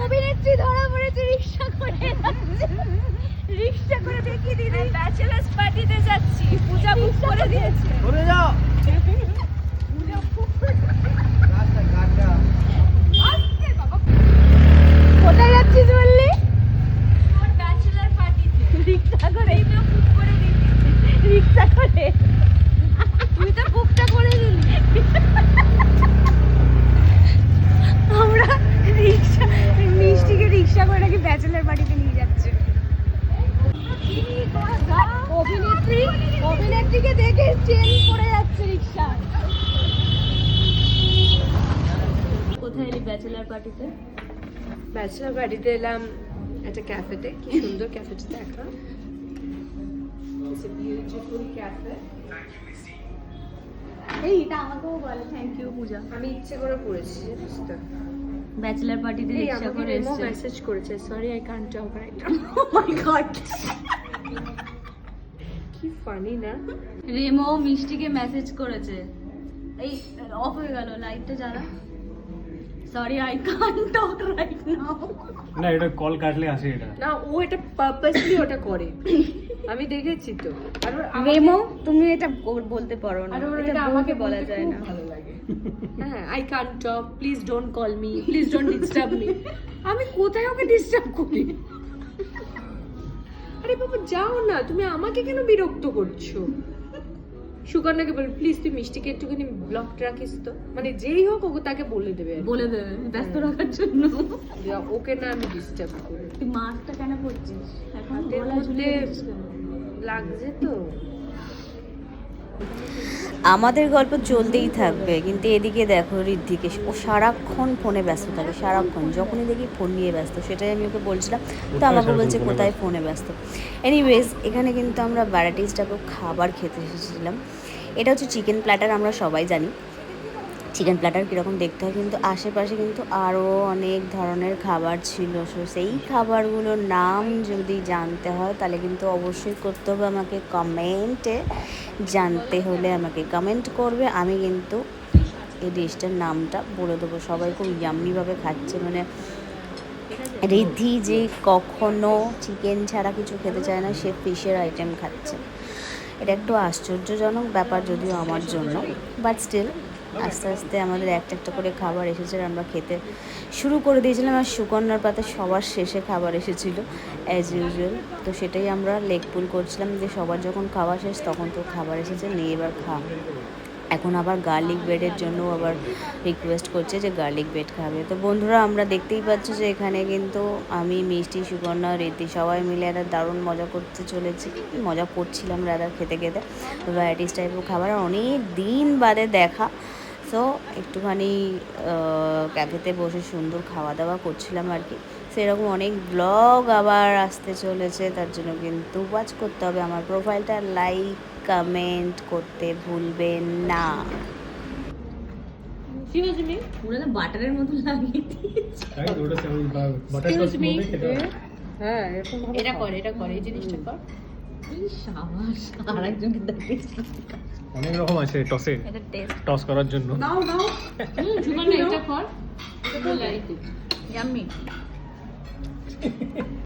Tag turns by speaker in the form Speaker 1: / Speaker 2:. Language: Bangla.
Speaker 1: অভিনেত্রী ধরা পড়েছে রিকশা করে দেখিয়ে দিদি ব্যাচেলার্স পার্টিতে যাচ্ছি। পূজা বুক করে দিয়েছে।
Speaker 2: ঘুরে যাও।
Speaker 1: কোথায় যাচ্ছিস বললি?
Speaker 3: তোর ব্যাচেলার পার্টিতে
Speaker 1: রিকশা করে।
Speaker 3: তুই তো বুক করে দিবি।
Speaker 1: রিকশা করে তুই তো বুকটা করে দিলি। আমরা রিকশা মিষ্টিকে রিকশা করে নাকি ব্যাচেলার পার্টিতে নিয়ে যাচ্ছে। অভিনেত্রীকে দেখে চেন পড়ে যাচ্ছে রিকশা।
Speaker 3: কোথায় এলি ব্যাচেলার পার্টিতে?
Speaker 4: ব্যাচেলার বাড়িতে এলাম একটা ক্যাফেতে। কি সুন্দর ক্যাফেটা দেখা। It's a beautiful cafe.
Speaker 1: এই এটা আমাকেও বলে থ্যাংক ইউ পূজা।
Speaker 4: আমি ইচ্ছে করে পড়েছি জানিস তো।
Speaker 3: ব্যাচেলার পার্টিতে
Speaker 4: এই
Speaker 3: রিকশা
Speaker 4: আমাকে
Speaker 3: করে
Speaker 4: রেমো
Speaker 3: এসেছে।
Speaker 4: মেসেজ করেছে, sorry I can't talk right now.
Speaker 1: Oh my god
Speaker 4: কি ফানি না?
Speaker 3: রেমো মিষ্টিকে মেসেজ করেছে। এই অফ হয়ে গেল, লাইটটা জ্বালা। Sorry I can't talk right now.
Speaker 2: না এটা কল কাটলে আসে এটা।
Speaker 4: না ও এটা পারপাসলি ওটা করে। আমি দেখেছি তো। আর
Speaker 1: রেমো তুমি এটা বলতে পারো না।
Speaker 4: আর ওর
Speaker 1: এটা
Speaker 4: এটা
Speaker 1: আমাকে
Speaker 4: আমাকে
Speaker 1: বলা
Speaker 4: বলতে
Speaker 1: যায়
Speaker 4: খুব
Speaker 1: না।
Speaker 4: ভালো লাগে। হ্যাঁ I can't talk, please don't call me, please don't disturb me. আমি কোথায় ওকে ডিস্টার্ব করি? আরে বাবা যাও না, তুমি আমাকে কেন বিরক্ত করছো? সুকন্যাকে বল প্লিজ তুই মিষ্টিকে একটুখানি ব্লকড রাখিস তো। মানে যেই হোক ওকে তাকে বলে দেবে আর কি।
Speaker 3: বলে দেবে ব্যস্ত রাখার জন্য।
Speaker 4: যে ওকে না আমি ডিস্টার্ব করি।
Speaker 3: তুই মাস্কটা কেন পরছিস এখন?
Speaker 4: হাতের
Speaker 3: গলায়
Speaker 4: মধ্যে
Speaker 3: ঝুলিয়ে দিচ্ছিস কেন?
Speaker 4: লাগছে তো।
Speaker 5: আমাদের গল্প চলতেই থাকবে, কিন্তু এদিকে দেখো ঋদ্ধিকে, ও সারাক্ষণ ফোনে ব্যস্ত থাকে, সারাক্ষণ যখনই দেখি ফোন নিয়ে ব্যস্ত। সেটাই আমি ওকে বলছিলাম, তো আমাকে বলছে কোথায় ফোনে ব্যস্ত। এনিওয়েজ এখানে কিন্তু আমরা ভ্যারাইটিস টাইপের খাবার খেতে এসেছিলাম। এটা হচ্ছে চিকেন প্ল্যাটার, আমরা সবাই জানি চিকেন প্ল্যাটার কীরকম দেখতে হয়, কিন্তু আশেপাশে কিন্তু আরও অনেক ধরনের খাবার ছিল। সো সেই খাবারগুলোর নাম যদি জানতে হয় তাহলে কিন্তু অবশ্যই করতে হবে আমাকে কমেন্টে। জানতে হলে আমাকে কমেন্ট করবে, আমি কিন্তু এই ডিশটার নামটা বলে দেবো। সবাই খুব ইয়াম্মিভাবে খাচ্ছে, মানে ঋদ্ধি যে কখনো চিকেন ছাড়া কিছু খেতে চায় না, সে ফিশের আইটেম খাচ্ছে। এটা একটু আশ্চর্যজনক ব্যাপার যদিও আমার জন্য, বাট স্টিল আস্তে আস্তে আমাদের একটা একটা করে খাবার এসেছে, আর আমরা খেতে শুরু করে দিয়েছিলাম। আর সুকন্যার পাতে সবার শেষে খাবার এসেছিলো অ্যাজ ইউজুয়াল। তো সেটাই আমরা লেগ পুল করছিলাম যে সবার যখন খাওয়া শেষ তখন তো খাবার এসেছে, নিয়ে এবার খা। এখন আবার গার্লিক ব্রেডের জন্য আবার রিকোয়েস্ট করছে যে গার্লিক ব্রেড খাবে। তো বন্ধুরা আমরা দেখতেই পাচ্ছি যে এখানে কিন্তু আমি মিষ্টি, সুকন্যা, রীতি সবাই মিলে একটা দারুণ মজা করতে চলেছি, মজা করছিলাম রাদার খেতে খেতে। ভ্যারাইটিস টাইপের খাবার, অনেক দিন বাদে দেখা। সো একটুখানি ক্যাফেতে বসে সুন্দর খাওয়া দাওয়া করছিলাম আর কি। সেরকম অনেক ব্লগ আবার আসতে চলেছে, তার জন্য কিন্তু ওয়াচ করতে হবে আমার প্রোফাইলটা, লাইক কমেন্ট করতে ভুলবেন না।
Speaker 4: এক্সকিউজ মি,
Speaker 3: পুরো না বাটারের মতো লাগিয়ে দিয়েছে।
Speaker 2: তাই ওটা সেমন বাটার
Speaker 4: এক্সকিউজ মি।
Speaker 2: খেতে হয়।
Speaker 4: হ্যাঁ এরকম ভাবে এটা কর, এটা কর, এই জিনিসটা কর।
Speaker 3: এই সাবাস, আরেকজনকে দেখিস।
Speaker 2: অনেক রকম আছে টসে,
Speaker 3: এটা টেস্ট
Speaker 2: টস করার জন্য।
Speaker 4: নাও নাও।
Speaker 3: সুকন্যা এটা কর, এটা বল। ইয়াম্মি।